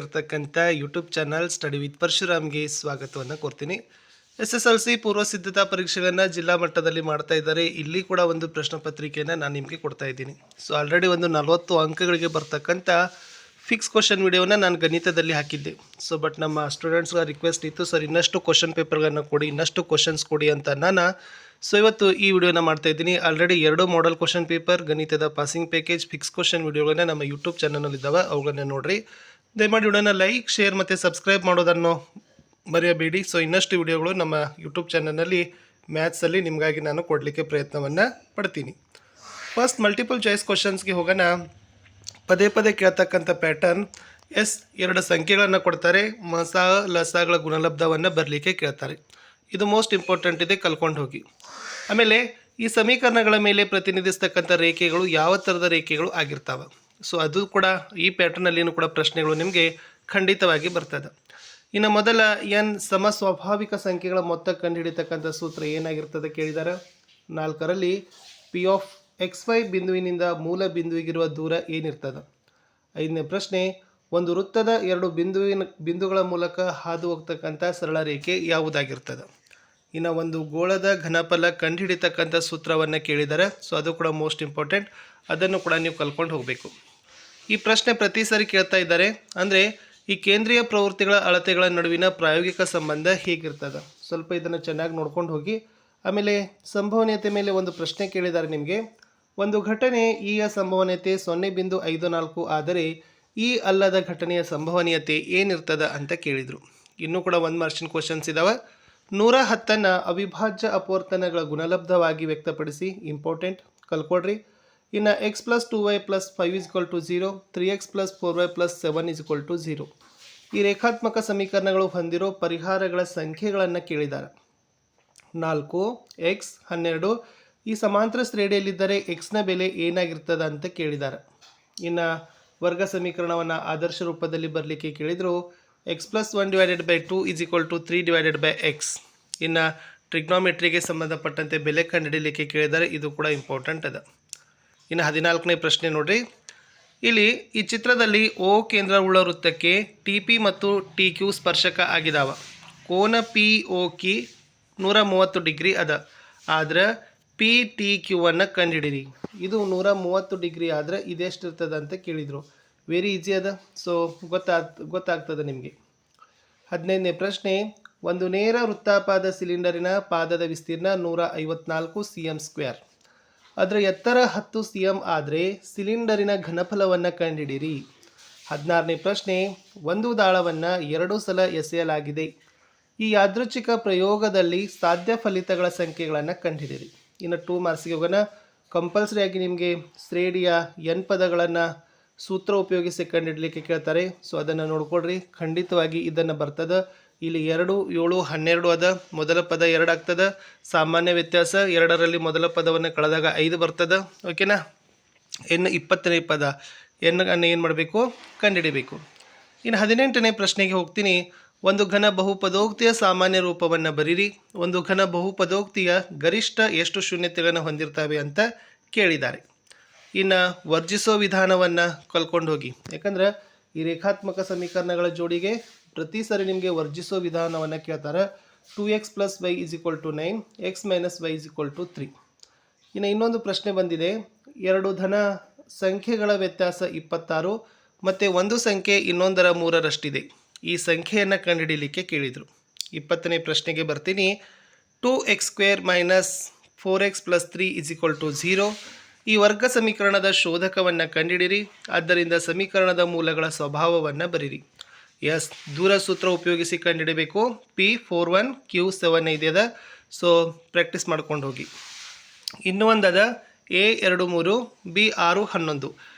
ಇರ್ತಕ್ಕಂಥ YouTube channel study with ಪರಶುರಾಮ್ಗೆ ಸ್ವಾಗತವನ್ನು ಕೋರ್ತೀನಿ. SSLC ಪೂರ್ವ ಸಿದ್ಧತಾ ಪರೀಕ್ಷೆಗಳನ್ನು ಜಿಲ್ಲಾ ಮಟ್ಟದಲ್ಲಿ ಮಾಡ್ತಾ ಇದ್ದಾರೆ. ಇಲ್ಲಿ ಕೂಡ ಒಂದು ಪ್ರಶ್ನೆ ಪತ್ರಿಕೆಯನ್ನು ನಾನು ನಿಮಗೆ ಕೊಡ್ತಾ ಇದ್ದೀನಿ. ಸೊ ಆಲ್ರೆಡಿ ಒಂದು 40 ಅಂಕಗಳಿಗೆ ಬರ್ತಕ್ಕಂಥ ಫಿಕ್ಸ್ ಕ್ವಶನ್ ವಿಡಿಯೋನ ನಾನು ಗಣಿತದಲ್ಲಿ ಹಾಕಿದ್ದೆ. ಸೊ ಬಟ್ ನಮ್ಮ ಸ್ಟೂಡೆಂಟ್ಸ್ಗಳ ರಿಕ್ವೆಸ್ಟ್ ಇತ್ತು, ಸರ್ ಇನ್ನಷ್ಟು ಕ್ವಶನ್ ಪೇಪರ್ಗಳನ್ನು ಕೊಡಿ, ಇನ್ನಷ್ಟು ಕ್ವಶನ್ಸ್ ಕೊಡಿ ಅಂತ ನಾನು ಇವತ್ತು ಈ ವಿಡಿಯೋನ ಮಾಡ್ತಾ ಇದ್ದೀನಿ. ಆಲ್ರೆಡಿ 2 ಮಾಡೆಲ್ ಕ್ವಶನ್ ಪೇಪರ್, ಗಣಿತದ ಪಾಸಿಂಗ್ ಪ್ಯಾಕೇಜ್, ಫಿಕ್ಸ್ ಕ್ವಶನ್ ವಿಡಿಯೋಗಳನ್ನ ನಮ್ಮ ಯೂಟ್ಯೂಬ್ ಚಾನಲ್ ಇದ್ದಾವೆ, ಅವುಗಳನ್ನ ನೋಡ್ರಿ. ದಯಮಾಡಿ ವಿಡಿಯೋನ ಲೈಕ್, ಶೇರ್ ಮತ್ತು ಸಬ್ಸ್ಕ್ರೈಬ್ ಮಾಡೋದನ್ನು ಮರೆಯಬೇಡಿ. ಸೊ ಇನ್ನಷ್ಟು ವಿಡಿಯೋಗಳು ನಮ್ಮ ಯೂಟ್ಯೂಬ್ ಚಾನಲ್ನಲ್ಲಿ ಮ್ಯಾಥ್ಸಲ್ಲಿ ನಿಮಗಾಗಿ ನಾನು ಕೊಡಲಿಕ್ಕೆ ಪ್ರಯತ್ನವನ್ನು ಪಡ್ತೀನಿ. ಫಸ್ಟ್ ಮಲ್ಟಿಪಲ್ ಚಾಯ್ಸ್ ಕ್ವಶನ್ಸ್ಗೆ ಹೋಗೋಣ. ಪದೇ ಪದೇ ಕೇಳ್ತಕ್ಕಂಥ ಪ್ಯಾಟರ್ನ್. 2 ಸಂಖ್ಯೆಗಳನ್ನು ಕೊಡ್ತಾರೆ, ಮಸ ಲಸಗಳ ಗುಣಲಬ್ಧವನ್ನು ಬರಲಿಕ್ಕೆ ಕೇಳ್ತಾರೆ. ಇದು ಮೋಸ್ಟ್ ಇಂಪಾರ್ಟೆಂಟ್ ಇದೆ, ಕಲ್ಕೊಂಡು ಹೋಗಿ. ಆಮೇಲೆ ಈ ಸಮೀಕರಣಗಳ ಮೇಲೆ ಪ್ರತಿನಿಧಿಸ್ತಕ್ಕಂಥ ರೇಖೆಗಳು ಯಾವ ಥರದ ರೇಖೆಗಳು ಆಗಿರ್ತಾವೆ. ಸೊ ಅದು ಕೂಡ ಈ ಪ್ಯಾಟರ್ನಲ್ಲಿನೂ ಕೂಡ ಪ್ರಶ್ನೆಗಳು ನಿಮಗೆ ಖಂಡಿತವಾಗಿ ಬರ್ತದೆ. ಇನ್ನು ಮೊದಲ ಸ್ವಾಭಾವಿಕ ಸಂಖ್ಯೆಗಳ ಮೊತ್ತ ಕಂಡುಹಿಡಿತಕ್ಕಂಥ ಸೂತ್ರ ಏನಾಗಿರ್ತದೆ ಕೇಳಿದ್ದಾರೆ. 4ರಲ್ಲಿ P(xy) ಬಿಂದುವಿನಿಂದ ಮೂಲ ಬಿಂದುವಿಗಿರುವ ದೂರ ಏನಿರ್ತದೆ. 5ನೇ ಪ್ರಶ್ನೆ, ಒಂದು ವೃತ್ತದ 2 ಬಿಂದುಗಳ ಮೂಲಕ ಹಾದು ಹೋಗ್ತಕ್ಕಂಥ ಸರಳ ರೇಖೆ ಯಾವುದಾಗಿರ್ತದೆ. ಇನ್ನು ಒಂದು ಗೋಳದ ಘನಫಲ ಕಂಡುಹಿಡಿತಕ್ಕಂಥ ಸೂತ್ರವನ್ನು ಕೇಳಿದ್ದಾರೆ. ಸೊ ಅದು ಕೂಡ ಮೋಸ್ಟ್ ಇಂಪಾರ್ಟೆಂಟ್, ಅದನ್ನು ಕೂಡ ನೀವು ಕಲ್ಕೊಂಡು ಹೋಗಬೇಕು. ಈ ಪ್ರಶ್ನೆ ಪ್ರತಿ ಸಾರಿ ಕೇಳ್ತಾ ಇದ್ದಾರೆ. ಅಂದರೆ ಈ ಕೇಂದ್ರೀಯ ಪ್ರವೃತ್ತಿಗಳ ಅಳತೆಗಳ ನಡುವಿನ ಪ್ರಾಯೋಗಿಕ ಸಂಬಂಧ ಹೇಗಿರ್ತದೆ, ಸ್ವಲ್ಪ ಇದನ್ನು ಚೆನ್ನಾಗಿ ನೋಡ್ಕೊಂಡು ಹೋಗಿ. ಆಮೇಲೆ ಸಂಭವನೀಯತೆ ಮೇಲೆ ಒಂದು ಪ್ರಶ್ನೆ ಕೇಳಿದ್ದಾರೆ ನಿಮಗೆ. ಒಂದು ಘಟನೆ ಯ ಸಂಭವನೀಯತೆ 0.54 ಆದರೆ ಈ ಅಲ್ಲದ ಘಟನೆಯ ಸಂಭವನೀಯತೆ ಏನಿರ್ತದೆ ಅಂತ ಕೇಳಿದರು. ಇನ್ನೂ ಕೂಡ 1 ಮಾರ್ಕ್ಸಿನ ಕ್ವಶನ್ಸ್ ಇದ್ದಾವೆ. 110ನ್ನು ಅವಿಭಾಜ್ಯ ಅಪವರ್ತನಗಳ ಗುಣಲಬ್ಧವಾಗಿ ವ್ಯಕ್ತಪಡಿಸಿ, ಇಂಪಾರ್ಟೆಂಟ್, ಕಲ್ಕೊಡ್ರಿ. ಇನ್ನು x + 2y + 5 = 0, 3x + 4y + 7 = 0 ಈ ರೇಖಾತ್ಮಕ ಸಮೀಕರಣಗಳು ಹೊಂದಿರೋ ಪರಿಹಾರಗಳ ಸಂಖ್ಯೆಗಳನ್ನು ಕೇಳಿದ್ದಾರೆ. 4, x, 12 ಈ ಸಮಾಂತರ ಶ್ರೇಣಿಯಲ್ಲಿದ್ದರೆ x ನ ಬೆಲೆ ಏನಾಗಿರ್ತದೆ ಅಂತ ಕೇಳಿದ್ದಾರೆ. ಇನ್ನು ವರ್ಗ ಸಮೀಕರಣವನ್ನು ಆದರ್ಶ ರೂಪದಲ್ಲಿ ಬರಲಿಕ್ಕೆ ಕೇಳಿದರು. x + 1/2 = 3/x. ಇನ್ನು ಟ್ರಿಗ್ನೋಮೆಟ್ರಿಗೆ ಸಂಬಂಧಪಟ್ಟಂತೆ ಬೆಲೆ ಕಂಡುಹಿಡಲಿಕ್ಕೆ ಕೇಳಿದ್ದಾರೆ. ಇದು ಕೂಡ ಇಂಪಾರ್ಟೆಂಟ್ ಅದ. ಇನ್ನು 14ನೇ ಪ್ರಶ್ನೆ ನೋಡ್ರಿ. ಇಲ್ಲಿ ಈ ಚಿತ್ರದಲ್ಲಿ O ಕೇಂದ್ರವುಳ್ಳ ವೃತ್ತಕ್ಕೆ TP ಮತ್ತು TQ ಸ್ಪರ್ಶಕ ಆಗಿದಾವ. ಕೋನ POQ 130 ಡಿಗ್ರಿ ಅದ. ಆದ್ರೆ PTQವನ್ನು ಕಂಡುಹಿಡಿರಿ. ಇದು 130 ಡಿಗ್ರಿ ಆದರೆ ಇದೆಷ್ಟಿರ್ತದೆ ಅಂತ ಕೇಳಿದರು. ವೆರಿ ಈಸಿ ಅದ. ಸೊ ಗೊತ್ತಾಗ್ತದೆ ನಿಮಗೆ. 15ನೇ ಪ್ರಶ್ನೆ, ಒಂದು ನೇರ ವೃತ್ತಾಪಾದ ಸಿಲಿಂಡರಿನ ಪಾದದ ವಿಸ್ತೀರ್ಣ 154 cm². ಅದರ ಎತ್ತರ 10 cm ಆದರೆ ಸಿಲಿಂಡರಿನ ಘನಫಲವನ್ನು ಕಂಡುಹಿಡಿಯಿರಿ. 16ನೇ ಪ್ರಶ್ನೆ, ಒಂದು ದಾಳವನ್ನು 2 ಸಲ ಎಸೆಯಲಾಗಿದೆ. ಈ ಯಾದೃಚ್ಛಿಕ ಪ್ರಯೋಗದಲ್ಲಿ ಸಾಧ್ಯ ಫಲಿತಗಳ ಸಂಖ್ಯೆಗಳನ್ನು ಕಂಡುಹಿಡಿಯಿರಿ. ಇನ್ನು 2 ಮಾರ್ಕ್ಸಿಗೆ ಹೋಗೋಣ. ಕಂಪಲ್ಸರಿಯಾಗಿ ನಿಮಗೆ ಶ್ರೇಣಿಯ n ಪದಗಳನ್ನು ಸೂತ್ರ ಉಪಯೋಗಿಸಿ ಕಂಡುಹಿಡಲಿಕ್ಕೆ ಕೇಳ್ತಾರೆ. ಸೊ ಅದನ್ನು ನೋಡ್ಕೊಡ್ರಿ, ಖಂಡಿತವಾಗಿ ಇದನ್ನು ಬರ್ತದೆ. ಇಲ್ಲಿ 2, 7, 12 ಅದ. ಮೊದಲ ಪದ 2 ಆಗ್ತದೆ. ಸಾಮಾನ್ಯ ವ್ಯತ್ಯಾಸ 2ರಲ್ಲಿ ಮೊದಲ ಪದವನ್ನು ಕಳೆದಾಗ 5 ಬರ್ತದೆ. ಓಕೆನಾ. ಇನ್ನು 20ನೇ ಪದ ಅನ್ನು ಏನು ಮಾಡಬೇಕು, ಕಂಡುಹಿಡಿಬೇಕು. ಇನ್ನು 18ನೇ ಪ್ರಶ್ನೆಗೆ ಹೋಗ್ತೀನಿ. ಒಂದು ಘನ ಬಹುಪದೋಕ್ತಿಯ ಸಾಮಾನ್ಯ ರೂಪವನ್ನು ಬರೀರಿ. ಒಂದು ಘನ ಬಹುಪದೋಕ್ತಿಯ ಗರಿಷ್ಠ ಎಷ್ಟು ಶೂನ್ಯತೆಗಳನ್ನು ಹೊಂದಿರ್ತವೆ ಅಂತ ಕೇಳಿದ್ದಾರೆ. ಇನ್ನು ವರ್ಜಿಸೋ ವಿಧಾನವನ್ನು ಕಲ್ಕೊಂಡು ಹೋಗಿ. ಯಾಕಂದ್ರೆ ಈ ರೇಖಾತ್ಮಕ ಸಮೀಕರಣಗಳ ಜೋಡಿಗೆ ಪ್ರತಿ ಸಾರಿ ನಿಮಗೆ ವರ್ಜಿಸೋ ವಿಧಾನವನ್ನು ಕೇಳ್ತಾರೆ. 2x + y = 9, x - y = 3. ಇನ್ನು ಇನ್ನೊಂದು ಪ್ರಶ್ನೆ ಬಂದಿದೆ. 2 ಧನ ಸಂಖ್ಯೆಗಳ ವ್ಯತ್ಯಾಸ 26 ಮತ್ತು ಒಂದು ಸಂಖ್ಯೆ ಇನ್ನೊಂದರ 3ರಷ್ಟಿದೆ. ಈ ಸಂಖ್ಯೆಯನ್ನು ಕಂಡುಹಿಡಲಿಕ್ಕೆ ಕೇಳಿದರು. 20ನೇ ಪ್ರಶ್ನೆಗೆ ಬರ್ತೀನಿ. 2x² - 4x + 3 = 0 ಈ ವರ್ಗ ಸಮೀಕರಣದ ಶೋಧಕವನ್ನು ಕಂಡುಹಿಡಿಯಿರಿ. ಆದ್ದರಿಂದ ಸಮೀಕರಣದ ಮೂಲಗಳ ಸ್ವಭಾವವನ್ನು ಬರೀರಿ. ದೂರ ಸೂತ್ರ ಉಪಯೋಗಿಸಿ ಕಂಡುಹಿಡಬೇಕು. P41 Q7 ಅದ. ಸೊ ಪ್ರಾಕ್ಟೀಸ್ ಮಾಡ್ಕೊಂಡು ಹೋಗಿ. ಇನ್ನೂ ಒಂದದ A23 B6 11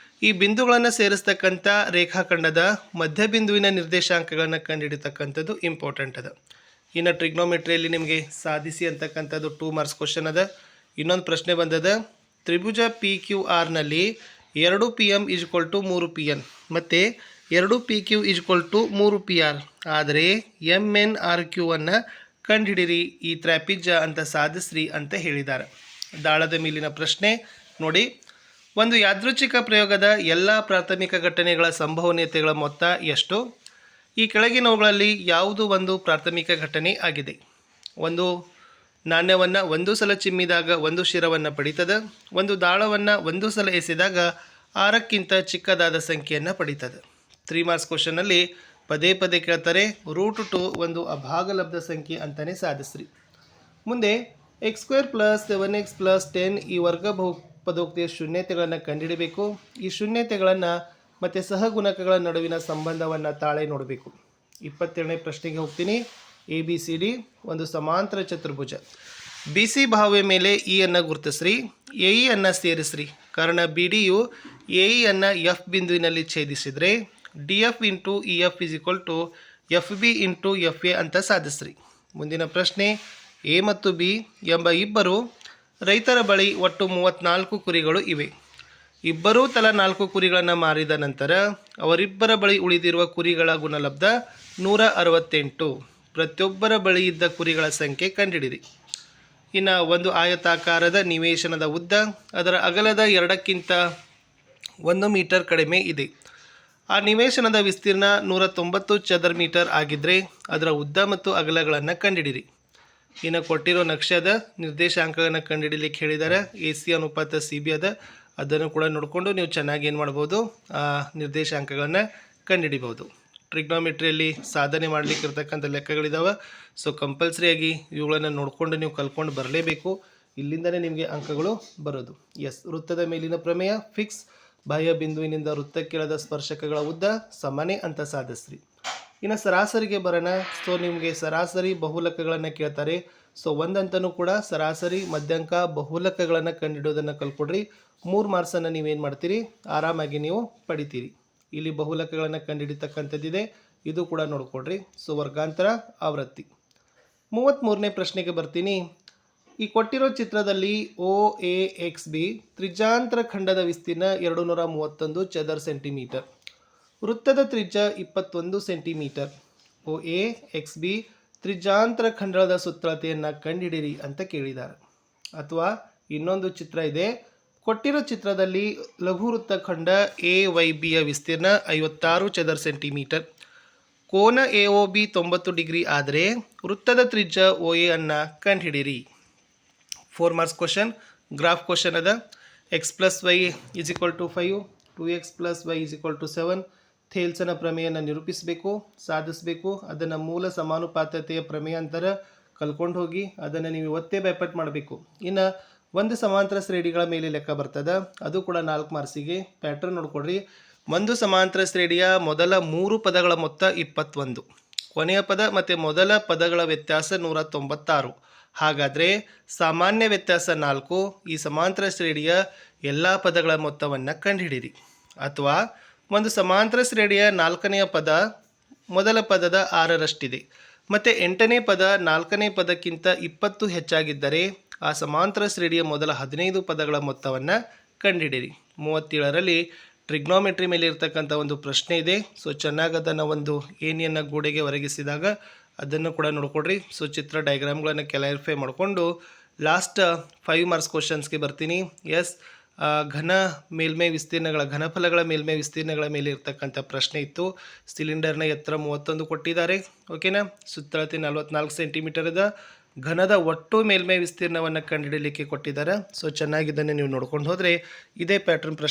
ಈ ಬಿಂದುಗಳನ್ನು ಸೇರಿಸ್ತಕ್ಕಂಥ ರೇಖಾಖಂಡದ ಮಧ್ಯಬಿಂದುವಿನ ನಿರ್ದೇಶಾಂಕಗಳನ್ನು ಕಂಡುಹಿಡಿತಕ್ಕಂಥದ್ದು ಇಂಪಾರ್ಟೆಂಟ್ ಅದ. ಇನ್ನು ಟ್ರಿಗ್ನೋಮೆಟ್ರಿಯಲ್ಲಿ ನಿಮಗೆ ಸಾಧಿಸಿ ಅಂತಕ್ಕಂಥದ್ದು 2 ಮಾರ್ಕ್ಸ್ ಕ್ವಶನ್ ಅದ. ಇನ್ನೊಂದು ಪ್ರಶ್ನೆ ಬಂದದ. ತ್ರಿಭುಜ PQRನಲ್ಲಿ 2PM = 3PN ಮತ್ತು 2PQ = 3PR ಆದರೆ MNRQವನ್ನು ಕಂಡುಹಿಡಿರಿ, ಈ ತ್ರಾಪಿಜ್ಯ ಅಂತ ಸಾಧಿಸ್ರಿ ಅಂತ ಹೇಳಿದ್ದಾರೆ. ದಾಳದ ಮೇಲಿನ ಪ್ರಶ್ನೆ ನೋಡಿ. ಒಂದು ಯಾದೃಚ್ಛಿಕ ಪ್ರಯೋಗದ ಎಲ್ಲ ಪ್ರಾಥಮಿಕ ಘಟನೆಗಳ ಸಂಭವನೀಯತೆಗಳ ಮೊತ್ತ ಎಷ್ಟು? ಈ ಕೆಳಗಿನವುಗಳಲ್ಲಿ ಯಾವುದು ಒಂದು ಪ್ರಾಥಮಿಕ ಘಟನೆ ಆಗಿದೆ? ಒಂದು ನಾಣ್ಯವನ್ನು ಒಂದು ಸಲ ಚಿಮ್ಮಿದಾಗ ಒಂದು ಶಿರವನ್ನು ಪಡೀತದೆ. ಒಂದು ದಾಳವನ್ನು ಒಂದು ಸಲ ಎಸೆದಾಗ 6ಕ್ಕಿಂತ ಚಿಕ್ಕದಾದ ಸಂಖ್ಯೆಯನ್ನು ಪಡೀತದೆ. 3 ಮಾರ್ಕ್ಸ್ ಕ್ವಶನಲ್ಲಿ ಪದೇ ಪದೇ ಕೇಳ್ತಾರೆ. √2 ಒಂದು ಅಭಾಗಲಬ್ಧ ಸಂಖ್ಯೆ ಅಂತಲೇ ಸಾಧಿಸ್ರಿ. ಮುಂದೆ x² + 7x + 10 ಈ ವರ್ಗ ಬಹುಪದೋಕ್ತಿಯ ಶೂನ್ಯತೆಗಳನ್ನು ಕಂಡುಹಿಡಬೇಕು. ಈ ಶೂನ್ಯತೆಗಳನ್ನು ಮತ್ತು ಸಹಗುಣಕಗಳ ನಡುವಿನ ಸಂಬಂಧವನ್ನು ತಾಳೆ ನೋಡಬೇಕು. 22ನೇ ಪ್ರಶ್ನೆಗೆ ಹೋಗ್ತೀನಿ. ABCD ಒಂದು ಸಮಾಂತರ ಚತುರ್ಭುಜ. BC ಬಾಹುವಿನ ಮೇಲೆ E ಅನ್ನು ಗುರುತಿಸ್ರಿ, AE ಅನ್ನು ಸೇರಿಸ್ರಿ. ಕಾರಣ BDಯು AE ಅನ್ನು F ಬಿಂದುವಿನಲ್ಲಿ ಛೇದಿಸಿದರೆ DF × EF = FB × FA ಅಂತ ಸಾಧಿಸ್ರಿ. ಮುಂದಿನ ಪ್ರಶ್ನೆ, A ಮತ್ತು B ಎಂಬ ಇಬ್ಬರು ರೈತರ ಬಳಿ ಒಟ್ಟು 34 ಕುರಿಗಳು ಇವೆ. ಇಬ್ಬರೂ ತಲಾ 4 ಕುರಿಗಳನ್ನು ಮಾರಿದ ನಂತರ ಅವರಿಬ್ಬರ ಬಳಿ ಉಳಿದಿರುವ ಕುರಿಗಳ ಗುಣಲಬ್ಧ 168. ಪ್ರತಿಯೊಬ್ಬರ ಬಳಿ ಇದ್ದ ಕುರಿಗಳ ಸಂಖ್ಯೆ ಕಂಡುಹಿಡಿಯಿರಿ. ಇನ್ನು ಒಂದು ಆಯತಾಕಾರದ ನಿವೇಶನದ ಉದ್ದ ಅದರ ಅಗಲದ 2ಕ್ಕಿಂತ 1 ಮೀಟರ್ ಕಡಿಮೆ ಇದೆ. ಆ ನಿವೇಶನದ ವಿಸ್ತೀರ್ಣ 190 ಚದರ ಮೀಟರ್ ಆಗಿದ್ದರೆ ಅದರ ಉದ್ದ ಮತ್ತು ಅಗಲಗಳನ್ನು ಕಂಡುಹಿಡಿಯಿರಿ. ಇನ್ನು ಕೊಟ್ಟಿರೋ ನಕ್ಷೆದ ನಿರ್ದೇಶಾಂಕಗಳನ್ನು ಕಂಡುಹಿಡಿಲಿಕ್ಕೆ ಹೇಳಿದ್ದಾರೆ. AC ಅನುಪಾತ CB ಅದ, ಅದನ್ನು ಕೂಡ ನೋಡಿಕೊಂಡು ನೀವು ಚೆನ್ನಾಗಿ ಏನು ಮಾಡ್ಬೋದು, ನಿರ್ದೇಶಾಂಕಗಳನ್ನು ಕಂಡುಹಿಡಿಬೋದು. ಟ್ರಿಗ್ನೋಮೆಟ್ರಿಯಲ್ಲಿ ಸಾಧನೆ ಮಾಡಲಿಕ್ಕೆ ಇರ್ತಕ್ಕಂಥ ಲೆಕ್ಕಗಳಿದ್ದಾವೆ. ಸೊ ಕಂಪಲ್ಸರಿಯಾಗಿ ಇವುಗಳನ್ನು ನೋಡಿಕೊಂಡು ನೀವು ಕಲ್ತ್ಕೊಂಡು ಬರಲೇಬೇಕು. ಇಲ್ಲಿಂದಲೇ ನಿಮಗೆ ಅಂಕಗಳು ಬರೋದು. ವೃತ್ತದ ಮೇಲಿನ ಪ್ರಮೇಯ ಫಿಕ್ಸ್. ಬಾಹ್ಯ ಬಿಂದುವಿನಿಂದ ವೃತ್ತಕ್ಕಿಳದ ಸ್ಪರ್ಶಕಗಳ ಉದ್ದ ಸಮಾನೆ ಅಂತ ಸಾಧಿಸ್ರಿ. ಇನ್ನು ಸರಾಸರಿಗೆ ಬರೋಣ. ಸೊ ನಿಮಗೆ ಸರಾಸರಿ ಬಹುಲಕಗಳನ್ನು ಕೇಳ್ತಾರೆ. ಸೊ ಒಂದಂತನೂ ಕೂಡ ಸರಾಸರಿ ಮಧ್ಯಂಕ ಬಹುಲಕಗಳನ್ನು ಕಂಡುಹಿಡೋದನ್ನು ಕಲ್ಕೊಡ್ರಿ. 3 ಮಾರ್ಕ್ಸನ್ನು ನೀವೇನು ಮಾಡ್ತೀರಿ, ಆರಾಮಾಗಿ ನೀವು ಪಡಿತೀರಿ. ಇಲ್ಲಿ ಬಹುಲಕಗಳನ್ನು ಕಂಡುಹಿಡಿತಕ್ಕಂಥದ್ದಿದೆ, ಇದು ಕೂಡ ನೋಡ್ಕೊಡ್ರಿ. ಸೊ ವರ್ಗಾಂತರ ಆವೃತ್ತಿ. 33ನೇ ಪ್ರಶ್ನೆಗೆ ಬರ್ತೀನಿ. ಈ ಕೊಟ್ಟಿರೋ ಚಿತ್ರದಲ್ಲಿ OAXB ತ್ರಿಜ್ಯಾಂತರ ಖಂಡದ ವಿಸ್ತೀರ್ಣ 231 ಚದರ ಸೆಂಟಿಮೀಟರ್, ವೃತ್ತದ ತ್ರಿಜ್ಯ 21 ಸೆಂಟಿಮೀಟರ್. OAXB ತ್ರಿಜ್ಯಾಂತರ ಖಂಡದ ಸುತ್ತಳತೆಯನ್ನು ಕಂಡುಹಿಡಿಯಿರಿ ಅಂತ ಕೇಳಿದ್ದಾರೆ. ಅಥವಾ ಇನ್ನೊಂದು ಚಿತ್ರ ಇದೆ. ಕೊಟ್ಟಿರೋ ಚಿತ್ರದಲ್ಲಿ ಲಘು ವೃತ್ತಖಂಡ AYBಯ ವಿಸ್ತೀರ್ಣ 56 ಚದರ ಸೆಂಟಿಮೀಟರ್, ಕೋನ AOB 90 ಡಿಗ್ರಿ ಆದರೆ ವೃತ್ತದ ತ್ರಿಜ್ಯ OA ಅನ್ನು ಕಂಡುಹಿಡಿಯಿರಿ. 4 ಮಾರ್ಕ್ಸ್ ಕ್ವಶನ್, ಗ್ರಾಫ್ ಕ್ವಶನ್ ಅದ. x + y = 5, 2x + y = 7. ಥೇಲ್ಸನ ಪ್ರಮೇಯನ ನಿರೂಪಿಸಬೇಕು, ಸಾಧಿಸಬೇಕು. ಅದನ್ನು ಮೂಲ ಸಮಾನುಪಾತತೆಯ ಪ್ರಮೇಯ ಅಂತಾರೆ. ಕಲ್ಕೊಂಡು ಹೋಗಿ ಅದನ್ನು ನೀವು ಇವತ್ತೇ ಬೈಪಟ್ ಮಾಡಬೇಕು. ಇನ್ನು ಒಂದು ಸಮಾಂತರ ಶ್ರೇಣಿಗಳ ಮೇಲೆ ಲೆಕ್ಕ ಬರ್ತದೆ, ಅದು ಕೂಡ 4 ಮಾರ್ಕ್ಸಿಗೆ. ಪ್ಯಾಟ್ರನ್ ನೋಡ್ಕೊಡ್ರಿ. ಒಂದು ಸಮಾಂತರ ಶ್ರೇಣಿಯ ಮೊದಲ 3 ಪದಗಳ ಮೊತ್ತ 21, ಕೊನೆಯ ಪದ ಮತ್ತು ಮೊದಲ ಪದಗಳ ವ್ಯತ್ಯಾಸ 196. ಹಾಗಾದರೆ ಸಾಮಾನ್ಯ ವ್ಯತ್ಯಾಸ 4. ಈ ಸಮಾಂತರ ಶ್ರೇಣಿಯ ಎಲ್ಲ ಪದಗಳ ಮೊತ್ತವನ್ನು ಕಂಡುಹಿಡಿಯಿರಿ. ಅಥವಾ ಒಂದು ಸಮಾಂತರ ಶ್ರೇಣಿಯ 4ನೆಯ ಪದ ಮೊದಲ ಪದದ 6ರಷ್ಟಿದೆ ಮತ್ತು 8ನೇ ಪದ 4ನೇ ಪದಕ್ಕಿಂತ 20 ಹೆಚ್ಚಾಗಿದ್ದರೆ ಆ ಸಮಾಂತರ ಶ್ರೇಣಿಯ ಮೊದಲ 15 ಪದಗಳ ಮೊತ್ತವನ್ನು ಕಂಡುಹಿಡಿಯಿರಿ. 37ರಲ್ಲಿ ಟ್ರಿಗ್ನೋಮೆಟ್ರಿ ಮೇಲೆ ಇರ್ತಕ್ಕಂಥ ಒಂದು ಪ್ರಶ್ನೆ ಇದೆ. ಸೊ ಚೆನ್ನಾಗಿ ಅದನ್ನು ಒಂದು ಏಣಿಯನ್ನು ಗೋಡೆಗೆ ಒರಗಿಸಿದಾಗ ಅದನ್ನು ಕೂಡ ನೋಡ್ಕೊಡ್ರಿ. ಸೊ ಚಿತ್ರ ಡಯಾಗ್ರಾಮ್ಗಳನ್ನು ಕ್ಲಾರಿಫೈ ಮಾಡಿಕೊಂಡು ಲಾಸ್ಟ್ 5 ಮಾರ್ಕ್ಸ್ ಕ್ವಶನ್ಸ್ಗೆ ಬರ್ತೀನಿ. ಘನ ಮೇಲ್ಮೈ ವಿಸ್ತೀರ್ಣಗಳ ಘನಫಲಗಳ ಮೇಲ್ಮೈ ವಿಸ್ತೀರ್ಣಗಳ ಮೇಲೆ ಇರ್ತಕ್ಕಂಥ ಪ್ರಶ್ನೆ ಇತ್ತು. ಸಿಲಿಂಡರ್ನ ಎತ್ತರ 31 ಕೊಟ್ಟಿದ್ದಾರೆ. ಓಕೆನಾ. ಸುತ್ತಳತೆ 44 ಸೆಂಟಿಮೀಟರ್ ಅದ. ಘನದ ಒಟ್ಟು ಮೇಲ್ಮೈ ವಿಸ್ತೀರ್ಣವನ್ನು ಕಂಡುಹಿಡಲಿಕ್ಕೆ ಕೊಟ್ಟಿದ್ದಾರೆ. ಸೊ ಚೆನ್ನಾಗಿದ್ದನ್ನು ನೀವು ನೋಡ್ಕೊಂಡು ಹೋದರೆ ಇದೇ ಪ್ಯಾಟ್ರನ್ ಪ್ರಶ್ನೆ